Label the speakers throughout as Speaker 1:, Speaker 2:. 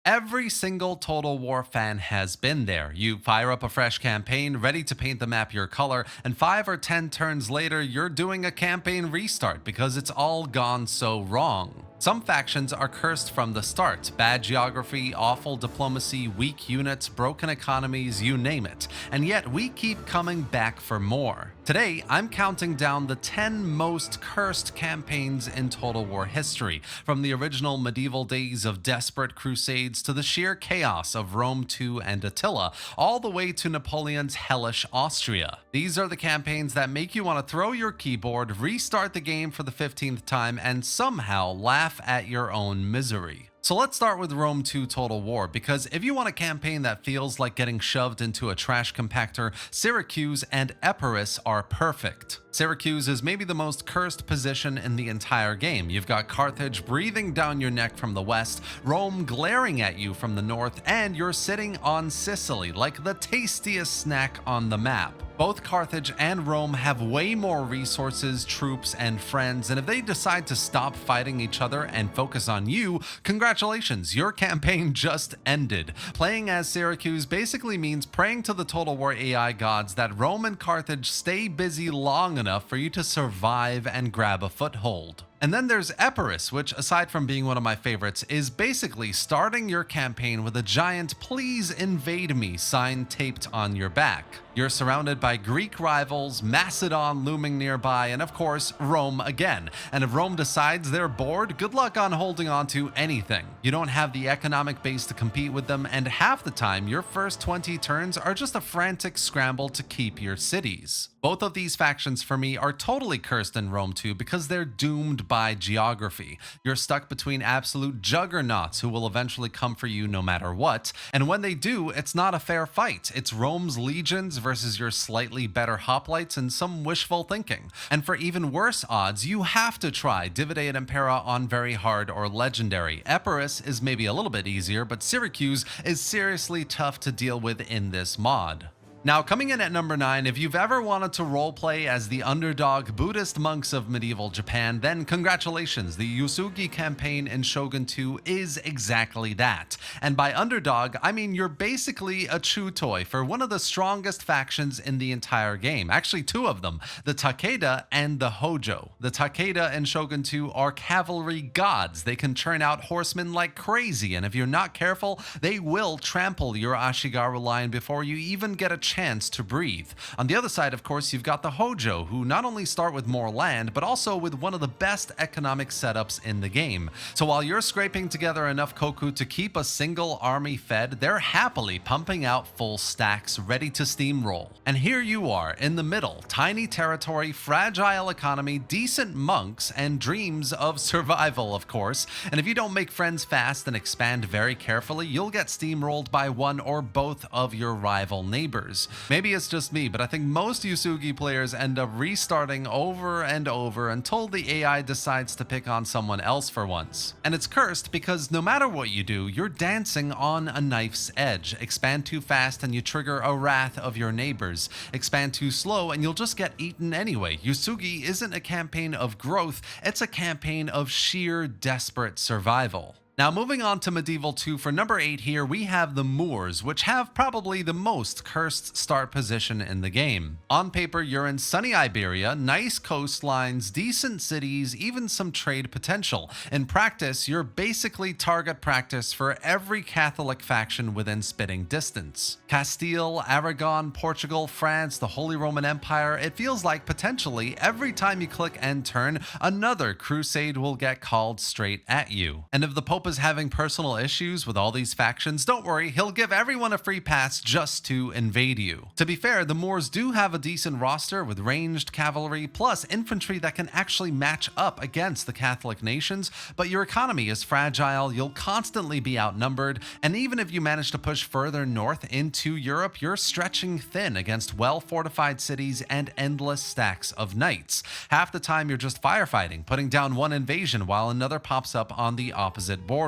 Speaker 1: Every single Total War fan has been there. You fire up a fresh campaign, ready to paint the map your color, and 5 or 10 turns later, you're doing a campaign restart because it's all gone so wrong. Some factions are cursed from the start. Bad geography, awful diplomacy, weak units, broken economies, you name it. And yet we keep coming back for more. Today, I'm counting down the 10 most cursed campaigns in Total War history, from the original medieval days of desperate crusades to the sheer chaos of Rome II and Attila, all the way to Napoleon's hellish Austria. These are the campaigns that make you want to throw your keyboard, restart the game for the 15th time, and somehow laugh at your own misery. So let's start with Rome II Total War, because if you want a campaign that feels like getting shoved into a trash compactor, Syracuse and Epirus are perfect. Syracuse is maybe the most cursed position in the entire game. You've got Carthage breathing down your neck from the west, Rome glaring at you from the north, and you're sitting on Sicily, like the tastiest snack on the map. Both Carthage and Rome have way more resources, troops, and friends, and if they decide to stop fighting each other and focus on you, congratulations, your campaign just ended. Playing as Syracuse basically means praying to the Total War AI gods that Rome and Carthage stay busy long enough for you to survive and grab a foothold. And then there's Epirus, which, aside from being one of my favorites, is basically starting your campaign with a giant "Please invade me" sign taped on your back. You're surrounded by Greek rivals, Macedon looming nearby, and of course, Rome again. And if Rome decides they're bored, good luck on holding on to anything. You don't have the economic base to compete with them, and half the time, your first 20 turns are just a frantic scramble to keep your cities. Both of these factions for me are totally cursed in Rome II because they're doomed by geography. You're stuck between absolute juggernauts who will eventually come for you no matter what, and when they do, it's not a fair fight. It's Rome's legions versus your slightly better hoplites and some wishful thinking. And for even worse odds, you have to try Divide et Impera on very hard or legendary. Epirus is maybe a little bit easier, but Syracuse is seriously tough to deal with in this mod. Now, coming in at number 9, if you've ever wanted to roleplay as the underdog Buddhist monks of medieval Japan, then congratulations, the Uesugi campaign in Shogun 2 is exactly that. And by underdog, I mean you're basically a chew toy for one of the strongest factions in the entire game. Actually, two of them, the Takeda and the Hojo. The Takeda in Shogun 2 are cavalry gods. They can churn out horsemen like crazy, and if you're not careful, they will trample your Ashigaru line before you even get a chance to breathe. On the other side, of course, you've got the Hojo, who not only start with more land, but also with one of the best economic setups in the game. So while you're scraping together enough koku to keep a single army fed, they're happily pumping out full stacks, ready to steamroll. And here you are, in the middle, tiny territory, fragile economy, decent monks, and dreams of survival, of course. And if you don't make friends fast and expand very carefully, you'll get steamrolled by one or both of your rival neighbors. Maybe it's just me, but I think most Uesugi players end up restarting over and over until the AI decides to pick on someone else for once. And it's cursed because no matter what you do, you're dancing on a knife's edge. Expand too fast and you trigger a wrath of your neighbors. Expand too slow and you'll just get eaten anyway. Uesugi isn't a campaign of growth, it's a campaign of sheer desperate survival. Now, moving on to Medieval 2, for number 8 here, we have the Moors, which have probably the most cursed start position in the game. On paper, you're in sunny Iberia, nice coastlines, decent cities, even some trade potential. In practice, you're basically target practice for every Catholic faction within spitting distance. Castile, Aragon, Portugal, France, the Holy Roman Empire, it feels like potentially every time you click end turn, another crusade will get called straight at you. And if the Pope is having personal issues with all these factions, don't worry, he'll give everyone a free pass just to invade you. To be fair, the Moors do have a decent roster with ranged cavalry plus infantry that can actually match up against the Catholic nations, but your economy is fragile, you'll constantly be outnumbered, and even if you manage to push further north into Europe, you're stretching thin against well-fortified cities and endless stacks of knights. Half the time you're just firefighting, putting down one invasion while another pops up on the opposite border.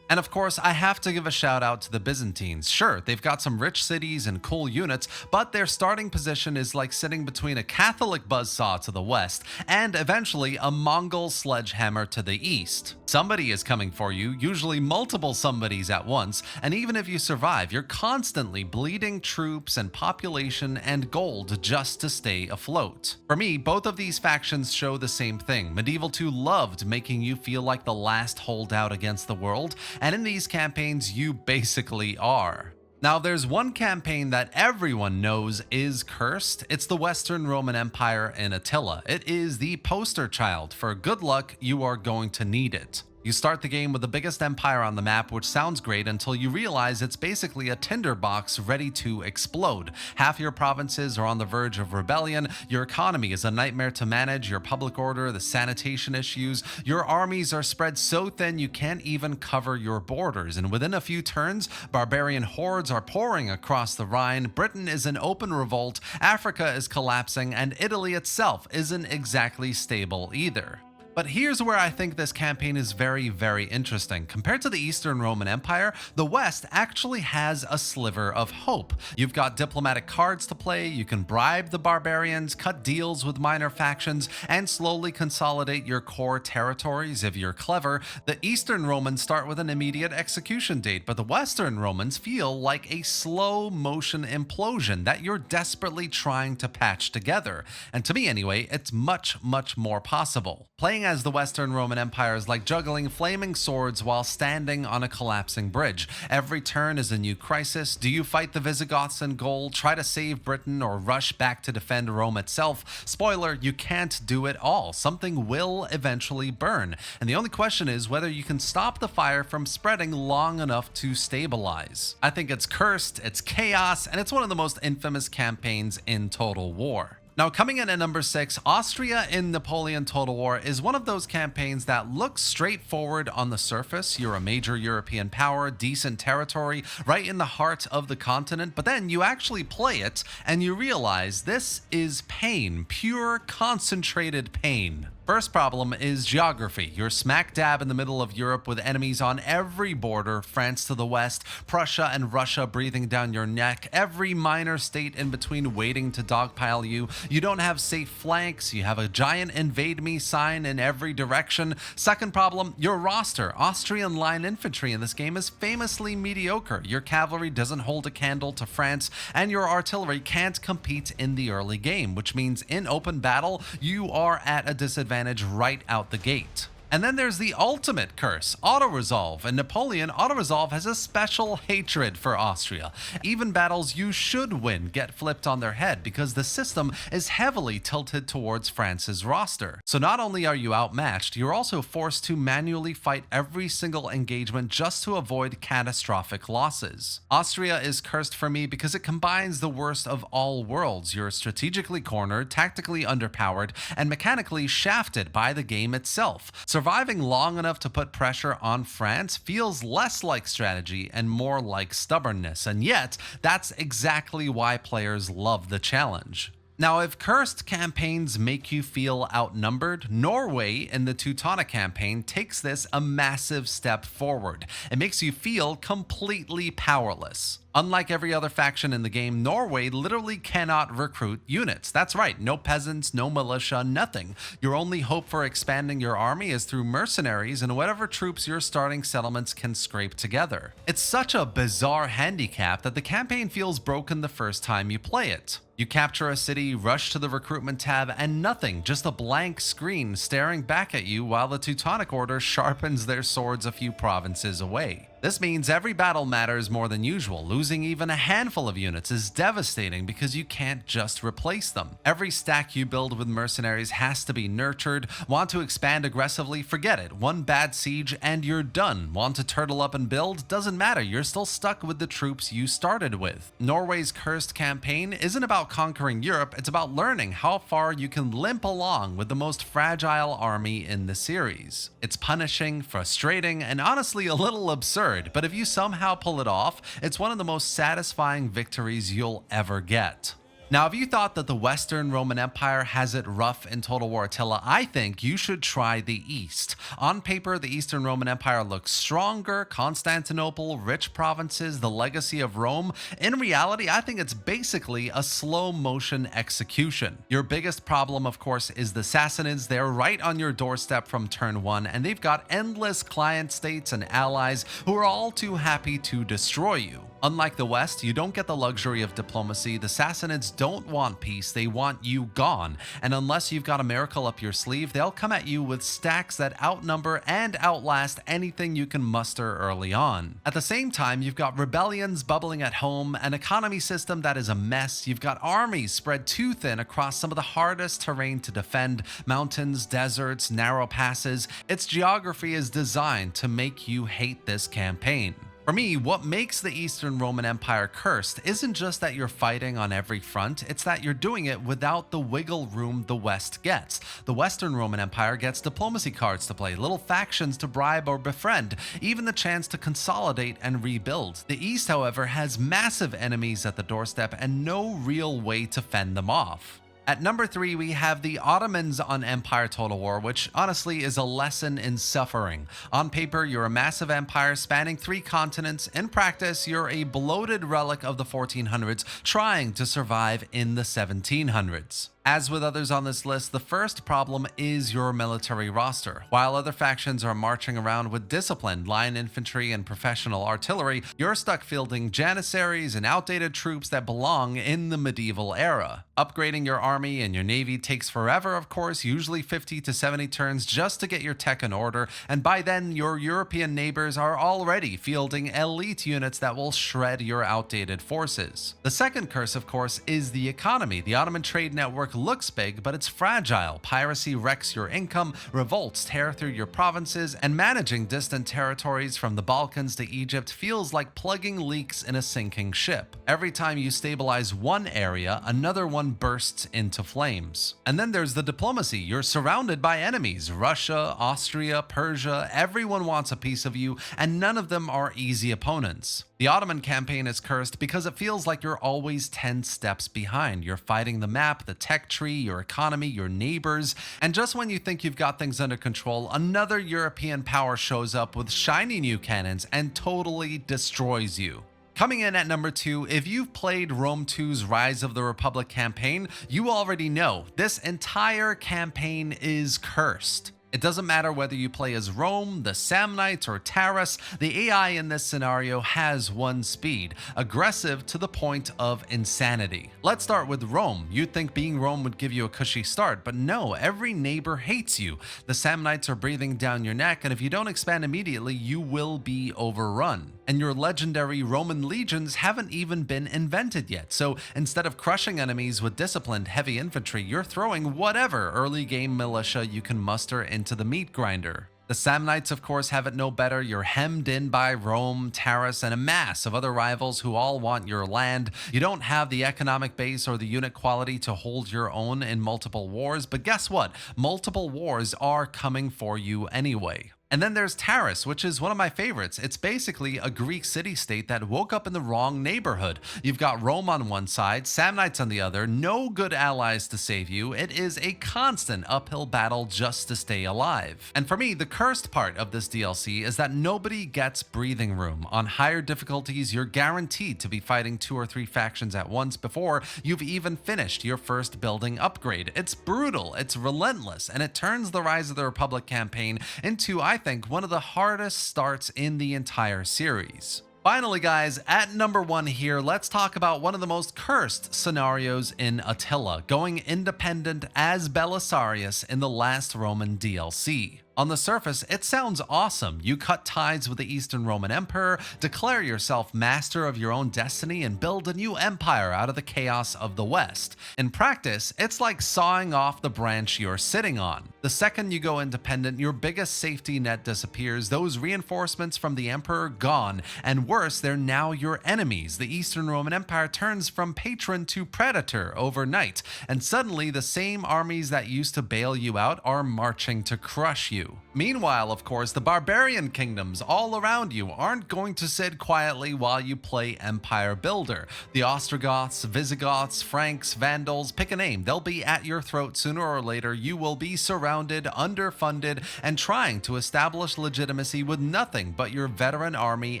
Speaker 1: And of course, I have to give a shout out to the Byzantines. Sure, they've got some rich cities and cool units, but their starting position is like sitting between a Catholic buzzsaw to the west and eventually a Mongol sledgehammer to the east. Somebody is coming for you, usually multiple somebodies at once, and even if you survive, you're constantly bleeding troops and population and gold just to stay afloat. For me, both of these factions show the same thing. Medieval 2 loved making you feel like the last holdout against the world, and in these campaigns, you basically are. Now, there's one campaign that everyone knows is cursed. It's the Western Roman Empire in Attila. It is the poster child for good luck, you are going to need it. You start the game with the biggest empire on the map, which sounds great until you realize it's basically a tinderbox ready to explode. Half your provinces are on the verge of rebellion, your economy is a nightmare to manage, your public order, the sanitation issues, your armies are spread so thin you can't even cover your borders, and within a few turns, barbarian hordes are pouring across the Rhine, Britain is in open revolt, Africa is collapsing, and Italy itself isn't exactly stable either. But here's where I think this campaign is very, very interesting. Compared to the Eastern Roman Empire, the West actually has a sliver of hope. You've got diplomatic cards to play, you can bribe the barbarians, cut deals with minor factions, and slowly consolidate your core territories if you're clever. The Eastern Romans start with an immediate execution date, but the Western Romans feel like a slow motion implosion that you're desperately trying to patch together. And to me anyway, it's much, much more possible. Playing as the Western Roman Empire is like juggling flaming swords while standing on a collapsing bridge. Every turn is a new crisis. Do you fight the Visigoths in Gaul, try to save Britain, or rush back to defend Rome itself? Spoiler, you can't do it all. Something will eventually burn. And the only question is whether you can stop the fire from spreading long enough to stabilize. I think it's cursed, it's chaos, and it's one of the most infamous campaigns in Total War. Now, coming in at number 6, Austria in Napoleon Total War is one of those campaigns that looks straightforward on the surface. You're a major European power, decent territory, right in the heart of the continent, but then you actually play it and you realize this is pain, pure concentrated pain. First problem is geography. You're smack dab in the middle of Europe with enemies on every border, France to the west, Prussia and Russia breathing down your neck, every minor state in between waiting to dogpile you. You don't have safe flanks, you have a giant invade me sign in every direction. Second problem, your roster. Austrian line infantry in this game is famously mediocre. Your cavalry doesn't hold a candle to France, and your artillery can't compete in the early game, which means in open battle, you are at a disadvantage right out the gate. And then there's the ultimate curse, auto-resolve, and Napoleon auto-resolve has a special hatred for Austria. Even battles you should win get flipped on their head because the system is heavily tilted towards France's roster. So not only are you outmatched, you're also forced to manually fight every single engagement just to avoid catastrophic losses. Austria is cursed for me because it combines the worst of all worlds. You're strategically cornered, tactically underpowered, and mechanically shafted by the game itself. Surviving long enough to put pressure on France feels less like strategy and more like stubbornness, and yet that's exactly why players love the challenge. Now, if cursed campaigns make you feel outnumbered, Norway in the Teutonic campaign takes this a massive step forward. It makes you feel completely powerless. Unlike every other faction in the game, Norway literally cannot recruit units. That's right, no peasants, no militia, nothing. Your only hope for expanding your army is through mercenaries and whatever troops your starting settlements can scrape together. It's such a bizarre handicap that the campaign feels broken the first time you play it. You capture a city, rush to the recruitment tab, and nothing, just a blank screen staring back at you while the Teutonic Order sharpens their swords a few provinces away. This means every battle matters more than usual. Losing even a handful of units is devastating because you can't just replace them. Every stack you build with mercenaries has to be nurtured. Want to expand aggressively? Forget it. One bad siege and you're done. Want to turtle up and build? Doesn't matter. You're still stuck with the troops you started with. Norway's cursed campaign isn't about conquering Europe. It's about learning how far you can limp along with the most fragile army in the series. It's punishing, frustrating, and honestly a little absurd. But if you somehow pull it off, it's one of the most satisfying victories you'll ever get. Now, if you thought that the Western Roman Empire has it rough in Total War Attila, I think you should try the East. On paper, the Eastern Roman Empire looks stronger, Constantinople, rich provinces, the legacy of Rome. In reality, I think it's basically a slow motion execution. Your biggest problem, of course, is the Sassanids. They're right on your doorstep from turn 1, and they've got endless client states and allies who are all too happy to destroy you. Unlike the West, you don't get the luxury of diplomacy. The Sassanids don't want peace, they want you gone. And unless you've got a miracle up your sleeve, they'll come at you with stacks that outnumber and outlast anything you can muster early on. At the same time, you've got rebellions bubbling at home, an economy system that is a mess, you've got armies spread too thin across some of the hardest terrain to defend, mountains, deserts, narrow passes. Its geography is designed to make you hate this campaign. For me, what makes the Eastern Roman Empire cursed isn't just that you're fighting on every front, it's that you're doing it without the wiggle room the West gets. The Western Roman Empire gets diplomacy cards to play, little factions to bribe or befriend, even the chance to consolidate and rebuild. The East, however, has massive enemies at the doorstep and no real way to fend them off. At number 3, we have the Ottomans on Empire Total War, which honestly is a lesson in suffering. On paper, you're a massive empire spanning 3 continents. In practice, you're a bloated relic of the 1400s trying to survive in the 1700s. As with others on this list, the first problem is your military roster. While other factions are marching around with disciplined line infantry and professional artillery, you're stuck fielding janissaries and outdated troops that belong in the medieval era. Upgrading your army and your navy takes forever, of course, usually 50 to 70 turns just to get your tech in order, and by then your European neighbors are already fielding elite units that will shred your outdated forces. The second curse, of course, is the economy. The Ottoman trade network looks big, but it's fragile. Piracy wrecks your income, revolts tear through your provinces, and managing distant territories from the Balkans to Egypt feels like plugging leaks in a sinking ship. Every time you stabilize one area, another one bursts into flames. And then there's the diplomacy. You're surrounded by enemies. Russia, Austria, Persia, everyone wants a piece of you, and none of them are easy opponents. The Ottoman campaign is cursed because it feels like you're always 10 steps behind. You're fighting the map, the tech tree, your economy, your neighbors, and just when you think you've got things under control, another European power shows up with shiny new cannons and totally destroys you. Coming in at number 2, if you've played Rome 2's Rise of the Republic campaign, you already know this entire campaign is cursed. It doesn't matter whether you play as Rome, the Samnites, or Taras, the AI in this scenario has one speed, aggressive to the point of insanity. Let's start with Rome. You'd think being Rome would give you a cushy start, but no, every neighbor hates you. The Samnites are breathing down your neck, and if you don't expand immediately, you will be overrun. And your legendary Roman legions haven't even been invented yet, so instead of crushing enemies with disciplined heavy infantry, you're throwing whatever early game militia you can muster into the meat grinder. The Samnites, of course, have it no better. You're hemmed in by Rome, Taras, and a mass of other rivals who all want your land. You don't have the economic base or the unit quality to hold your own in multiple wars, but guess what? Multiple wars are coming for you anyway. And then there's Taras, which is one of my favorites. It's basically a Greek city-state that woke up in the wrong neighborhood. You've got Rome on one side, Samnites on the other, no good allies to save you. It is a constant uphill battle just to stay alive. And for me, the cursed part of this DLC is that nobody gets breathing room. On higher difficulties, you're guaranteed to be fighting 2 or 3 factions at once before you've even finished your first building upgrade. It's brutal, it's relentless, and it turns the Rise of the Republic campaign into, I think, one of the hardest starts in the entire series. Finally, guys, at number 1 here, let's talk about one of the most cursed scenarios in Attila, going independent as Belisarius in the last Roman DLC. On the surface, it sounds awesome. You cut ties with the Eastern Roman Emperor, declare yourself master of your own destiny, and build a new empire out of the chaos of the West. In practice, it's like sawing off the branch you're sitting on. The second you go independent, your biggest safety net disappears, those reinforcements from the Emperor gone, and worse, they're now your enemies. The Eastern Roman Empire turns from patron to predator overnight, and suddenly the same armies that used to bail you out are marching to crush you. Meanwhile, of course, the barbarian kingdoms all around you aren't going to sit quietly while you play Empire Builder. The Ostrogoths, Visigoths, Franks, Vandals, pick a name, they'll be at your throat sooner or later. You will be surrounded, underfunded, and trying to establish legitimacy with nothing but your veteran army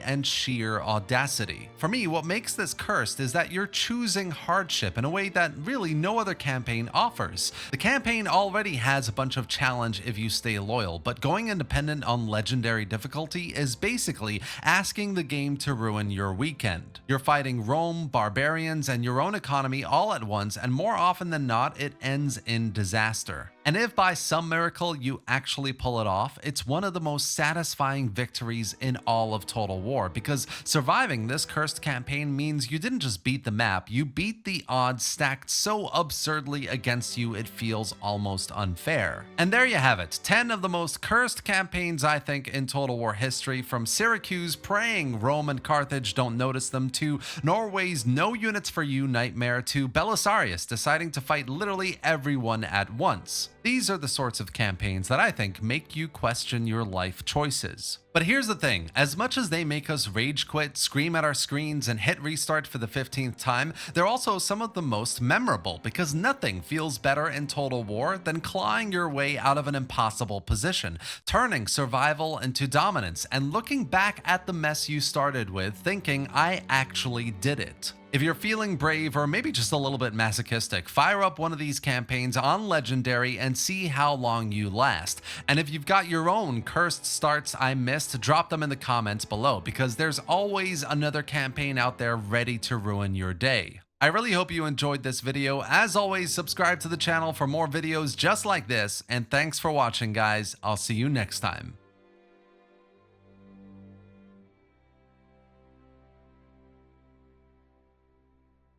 Speaker 1: and sheer audacity. For me, what makes this cursed is that you're choosing hardship in a way that really no other campaign offers. The campaign already has a bunch of challenge if you stay loyal, but going independent on legendary difficulty is basically asking the game to ruin your weekend. You're fighting Rome, barbarians, and your own economy all at once, and more often than not, it ends in disaster. And if by some miracle you actually pull it off, it's one of the most satisfying victories in all of Total War, because surviving this cursed campaign means you didn't just beat the map, you beat the odds stacked so absurdly against you it feels almost unfair. And there you have it, 10 of the most cursed campaigns I think in Total War history, from Syracuse praying Rome and Carthage don't notice them, to Norway's no units for you nightmare, to Belisarius deciding to fight literally everyone at once. These are the sorts of campaigns that I think make you question your life choices. But here's the thing, as much as they make us rage quit, scream at our screens, and hit restart for the 15th time, they're also some of the most memorable, because nothing feels better in Total War than clawing your way out of an impossible position, turning survival into dominance, and looking back at the mess you started with thinking, I actually did it. If you're feeling brave or maybe just a little bit masochistic, fire up one of these campaigns on Legendary and see how long you last. And if you've got your own cursed starts I missed, drop them in the comments below, because there's always another campaign out there ready to ruin your day. I really hope you enjoyed this video. As always, subscribe to the channel for more videos just like this, and thanks for watching, guys. I'll see you next time.